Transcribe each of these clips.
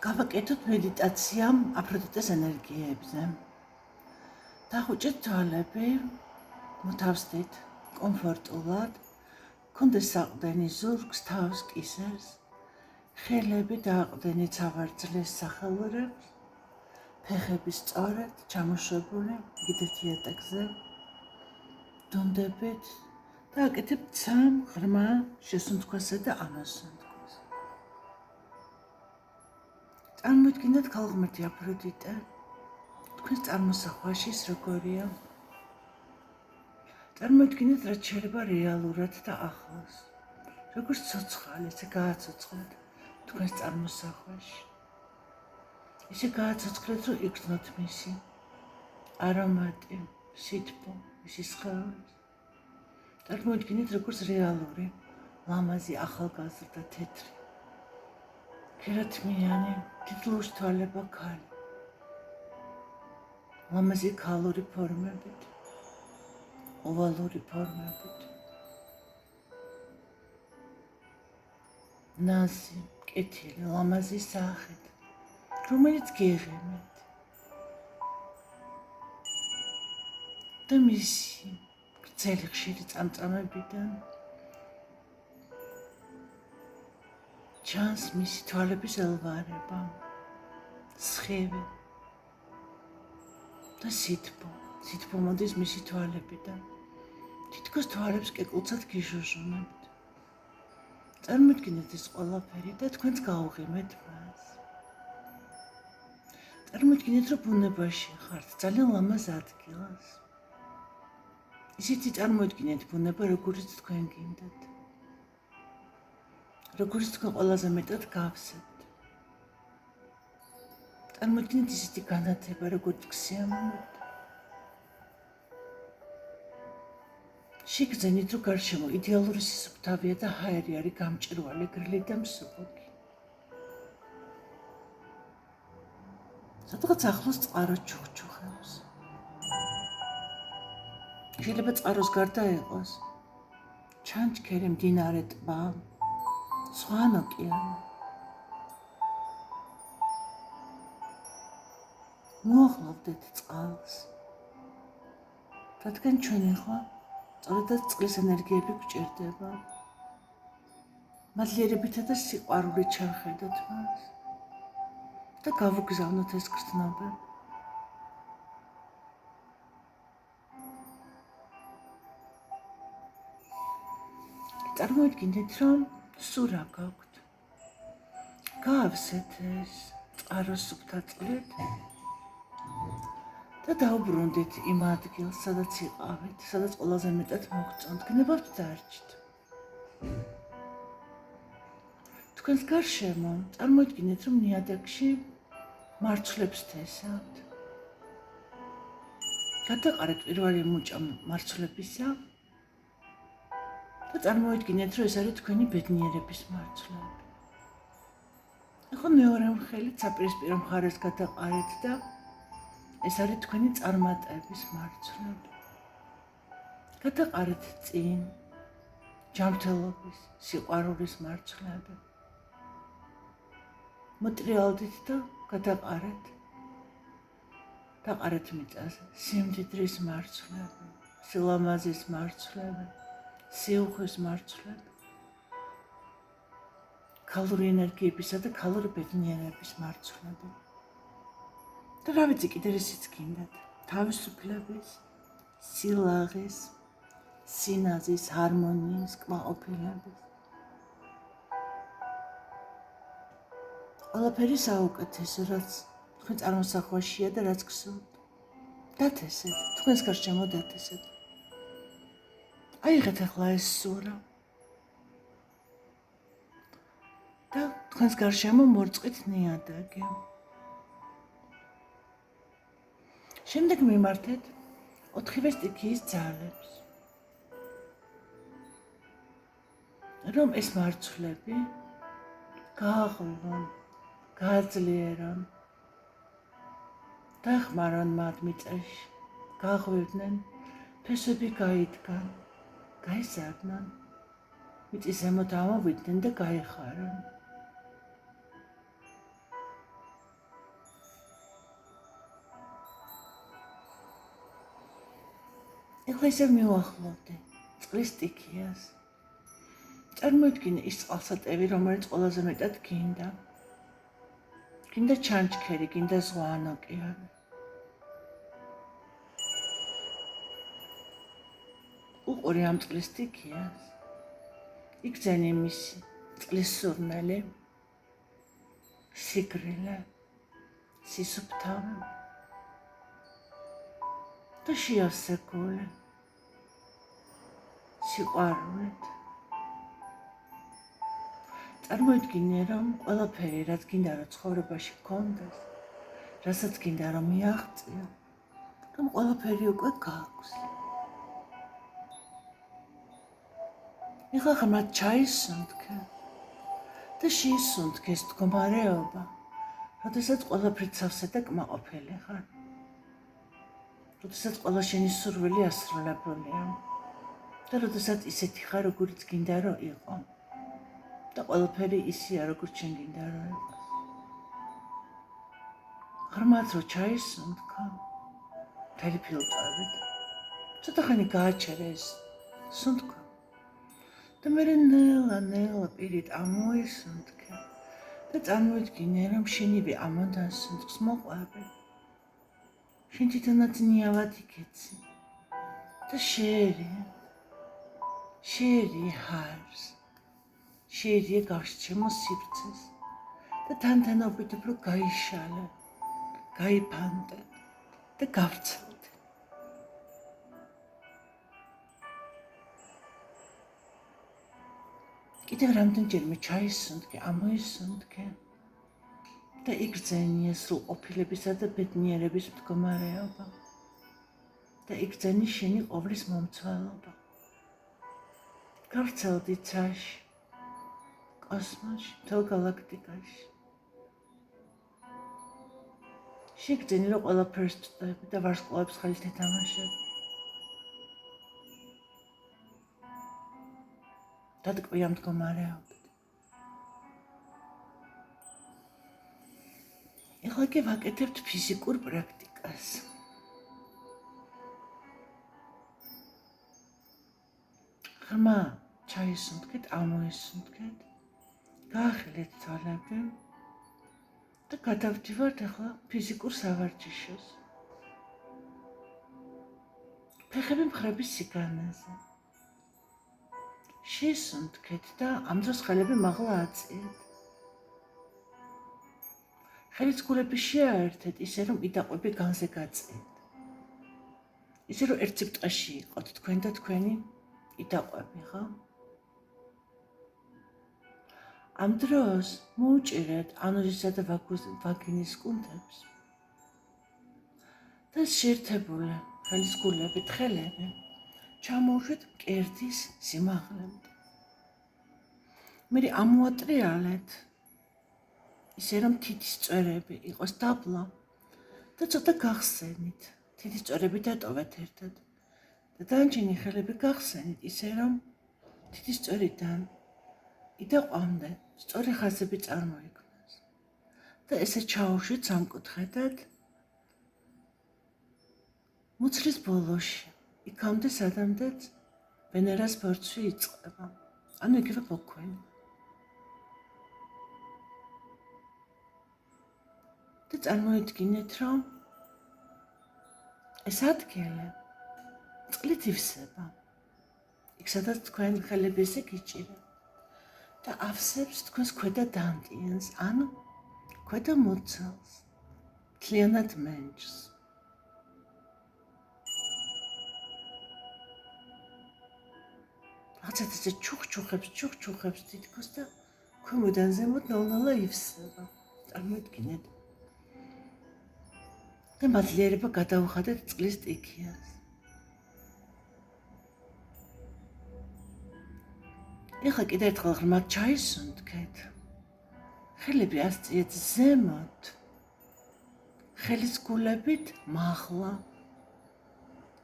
გავაკეთოთ მედიტაცია აფროდიტეს ენერგიებზე. დახუჭეთ თვალები, მოთავსდით კომფორტულად, გქონდეს საყრდენი ზურგს, თავს, კისერს, ხელები დააყრდნით სავარძლის სახელურებს, ფეხები სწორად, ჩამოშვებული, გიდეთ იატაკზე, დუნდებით და აკეთებთ 3 ღრმა შესუნთქვასა და ამოსუნთქვას. წარმოიდგინეთ ქალღმერთი აფროდიტე, თქვენს წარმოსახვაში ის როგორია. წარმოიდგინეთ, რაც შეიძლება რეალურად და ახლოს, როგორც ცოცხალი, ესე გააცოცხლეთ თქვენს წარმოსახვაში. ისე გააცოცხლეთ, რომ იგრძნოთ მისი არომატი, სითბო, მისი სხეული. წარმოიდგინეთ, როგორც რეალური, ლამაზი, ახალგაზრდა, თეთრი, ქერათმიანი, თითლურს თვალება ქალი. ლამაზი ქალური ფორმებით, ოვალური ფორმებით. ნაზი, კეთილი, ლამაზი სახით, რომელიც გეღიმეთ. და მისი გრძელი ხშირი წამწამებიდან ჩანს მისი თვალების ელვარება, სხივი და სითბო მოდის მისი თვალებიდან. თითქოს თვალებს კეკლუცად გიჟუჟუნებთ. წარმოიდგინეთ ეს ყველაფერი და თქვენც გაუღიმეთ მას. წარმოიდგინეთ, რომ ბუნებაში ხართ, ძალიან ლამაზ ადგილას. ისეთი წარმოიდგინეთ ბუნება, როგორიც თქვენ გინდათ. როგორც თქვენ ყველაზე მეტად გავსებთ. წარმოიდგინეთ ისეთი განათება, როგორც გსიამოვნებთ. შეგძენით, რომ გარშემო იდეალური სისუფთავეა და ჰაერი არის გამჭვირვალე, გრილი და მსუბუქი. სადღაც ახლოს წყარო ჩუხჩუხებს. შეიძლება წყაროს გარდა იყოს ჩანჩქერი, მდინარე, ტბა, სხვა ოკეანე. მოახლოვდეთ წყალს. რადგან ჩვენი ხმა სწორედაც წყლის ენერგიები გვჭირდება. მადლიერებითა და სიყვარულით შევხედოთ მას და გავუგზავნოთ ეს გრძნობები. წარმოიდგინეთ, რომ სულ რა გაქვთ. გაავსეთ ეს წყაროს სუფთა წყლით და დაუბრუნდით იმ ადგილს, სადაც იყავით, სადაც ყველაზე მეტად მოგწონთ, გნებავთ დარჩით. თქვენს გარშემო წარმოიდგინეთ, რომ ნიადაგში მარცვლებს თესავთ. გადაყარეთ პირველი მუჭა მარცვლებისა და წარმოიდგინეთ, რომ ეს არის თქვენი ბედნიერების მარცვლები. ახლა მეორე მხელით საპირისპირო მხარეს გადაყარეთ და ეს არის თქვენი წარმატების მარცვლები. გადაყარეთ წინ ჯანმრთელობის, სიყვარულის მარცვლები. მოტრიალდით და გადაყარეთ. დაყარეთ მიწაზე სიმდიდრის მარცვლები, სილამაზის მარცვლები, სიუხვის მარცვლები. ქალური ენერგიებისა და ქალური ბედნიერების მარცვლები. და რა ვიცი, კიდევ ისიც გინდათ, თავისუფლების, სილაღის, სინაზის, ჰარმონიის, კმაყოფილების. ყველაფერი საუკეთესო, რაც თქვენ წარმოსახვაშია და რაც გსურთ. დათესეთ, თქვენს გარშემო დათესეთ. აიღეთ ახლა ეს სურა და თქვენს გარშემო მორწყით ნიადაგი. შემდეგ მიმართეთ 4 სტიქიის ძალებს, რომ ეს მარცვლები გააღვივონ, გააძლიერონ, დახმარონ მათ მიწაში, გააღვივდნენ, ფესვები გაიდგან, გაიზარდნან, მიწის ზემოთ ამოვიდნენ და გაიხარონ. ეხლა ისევ მივახლოვდი წყლის სტიქიას. წარმოიდგინე ის წყალსატევი, რომელიც ყველაზე მეტად გინდა. გინდა ჩანჩქერი, გინდა ზღვა ან ოკეანე. უყური ამ წყლის სტიქიას. იგზენი მისი წყლის სურნელი, სიგრილე, სისუფთავე და შეავსე გული, სიყვარულით. წარმოიდგინე, რომ ყველაფერი, რაც გინდა რომ ცხოვრებაში გქონდეს, რასაც გინდა რომ მიაღწიო, რომ ყველაფერი უკვე გაქვს. ეხლა ღრმად ჩაისუნთქე და შეისუნთქე ეს მდგომარეობა, როდესაც ყველაფრით სავსე და კმაყოფილი ხარ. როდესაც ყველა შენი სურვილი ასრულებულია და როდესაც ისეთი ხარ, როგორიც გინდა რომ იყო. და ყველაფერი ისეა, როგორც შენ გინდა რომ იყოს. ღრმად რო ჩაისუნთქო, მთელი ფილტვებით. ცოტა ხანი გააჩერე ეს სუნთქვა. და მერე ნელა პირით ამოისუნთქე და წარმოიდგინე, რომ შენივე ამოდან სუნთქს მოყვები. შენ თვითონაც ნიავად იქეცი და შეერი ჰარს. შეერია გავშჩემო სივრცეს და თანდანობით უფრო გაიშალე, გაიფანტე და გავრცელდე. კიდევ რამდენჯერმე ჩაისუნთქე, ამოისუნთქე და იგრძენია სრულყოფილებისა და ბედნიერების მდგომარეობა და იგრძენი შენი ყოვლის მომცველობა. გავრცელდი ცაში, კოსმოსში, მთელ გალაქტიკაში. შეგძენი, რომ ყველაფერს ვწდები და ვარსკვლავებს ხელით ეთამაშებ. დატკბია მდგომარეობით. ეხლა კი ვაკეთებთ ფიზიკურ პრაქტიკას. ღრმა ჩაისუნთქეთ, ამოისუნთქეთ. გაახელეთ თვალები და გადავდივართ ახლა ფიზიკურ სავარჯიშოს. ფეხები მხრების სიგანეზე. შეისუნთქეთ და ამ დროს ხელები მაღლა აწიეთ. ხელის გულები შეაერთეთ ისე, რომ იდაყვები განზე გაწიეთ. ისე, რომ ერთ სიბრტყეში იყოთ თქვენ და თქვენი იდაყვები, ხო? ამ დროს მოუჭირეთ ანუსისა და ვაგინის კუნთებს და შეერთებული ხელის გულებით ხელები ჩამოუშვით მკერდის სიმაღლემდე. მერე ამოატრიალეთ ისე, რომ თითის წვერები იყოს დაბლა და ცოტა გახსენით. თითის წვერები დატოვეთ ერთად და დანარჩენი ხელები გახსენით ისე, რომ თითის წვერიდან იდაყვამდე სწორი ხაზები წარმოიქმნას და ესე ჩაუშვით სამკუთხედად მუცლის ბოლოში, იქამდე სადამდეც ვენერას ბორცვი იწყება, ანუ იგივე ბოქვენი. და წარმოიდგინეთ, რომ ეს ადგილი წყლით ივსება, იქ სადაც თქვენ ხელები ესე გიჭირეთ. და ავსებს თქვენს ქვედა დანტიანს, ანუ ქვედა მოცელს, მთლიანად მენჯს. რაღაცა ესე ჩუხჩუხებს თითქოს და ქვემოდან ზემოთ ნელ-ნელა ივსება. წარმოიდგინეთ. და მადლიერება გადაუხადეთ წყლის სტიქიას. ეხლა კიდევ ერთხელ ღრმად ჩაისუნთქეთ. ხელები ასწიეთ ზემოთ. ხელის გულებით მაღლა.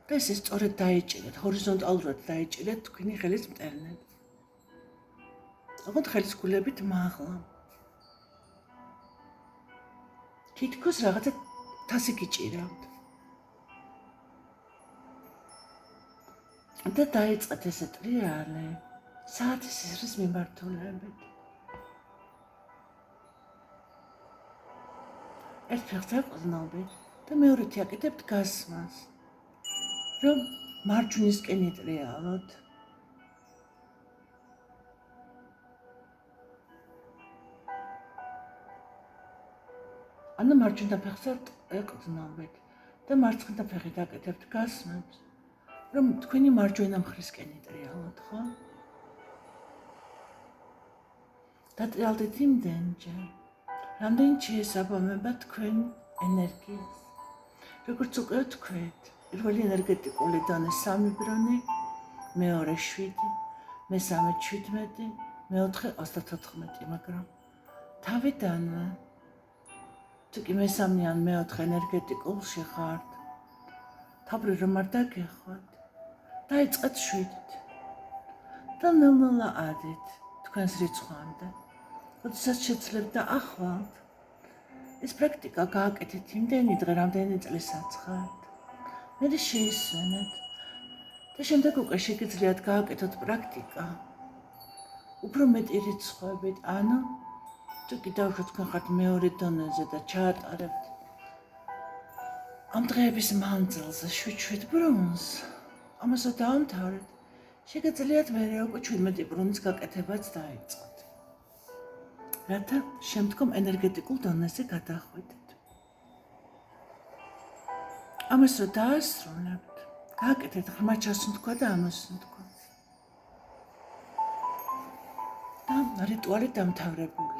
და ესე სწორედ დაიჭირეთ, ჰორიზონტალურად დაიჭირეთ თქვენი ხელის მტერნები. ოღონდ ხელის გულებით მაღლა. თითქოს რაღაცა თასი გიჭირავთ. და დაიწყეთ ესე ტრიალი საათის ისრის მიმართულებით. ერთ ფეხს ეყრდნობთ და მეორეთი აკეთებთ გასმას, რომ მარჯვნისკენ იტრიალოთ. ანუ მარჯვენა ფეხს ეყრდნობთ და მარცხენა ფეხით აკეთებთ გასმებს, რომ თქვენი მარჯვენა მხრისკენ იტრიალოთ, ხო? დატრიალდით იმდენჯერ, რამდენიც შეესაბამება თქვენ ენერგიას. როგორც უკვე თქვით, პირველი ენერგეტიკული დონე 3 ბრონი, მეორე 7, მესამე 17, მეოთხე 34, მაგრამ თავიდანვე თუ კი მესამე ან მეოთხე ენერგეტიკულში ხართ, თავი რომ არ დაგეხოთ, დაიწყეთ 7-ით და ნელ-ნელა ადით თქვენს რიცხვამდე. როდესაც შეძლებთ და ახვალთ, ეს პრაქტიკა გააკეთეთ იმდენი დღე, რამდენი წელსაც ხართ. მერე შეისვენეთ და შემდეგ უკვე შეგიძლიათ გააკეთოთ პრაქტიკა უფრო მეტი რიცხვებით, ანუ თუ კიდევ თქვენ ხართ მეორე დონეზე და ჩაატარებთ ამ დღეების მანძილზე 7 ბრუნს, ამასო დაამთავრეთ, შეგიძლიათ მერე უკვე 17 ბრუნის გაკეთებაც დაიწყოთ. რათა შემდგომ ენერგეტიკულ დონეზე გადახვიდეთ. ამას რო დაასრულებთ, გააკეთეთ ღრმა ჩასუნთქვა და ამოსუნთქვა. და რიტუალი დამთავრებული.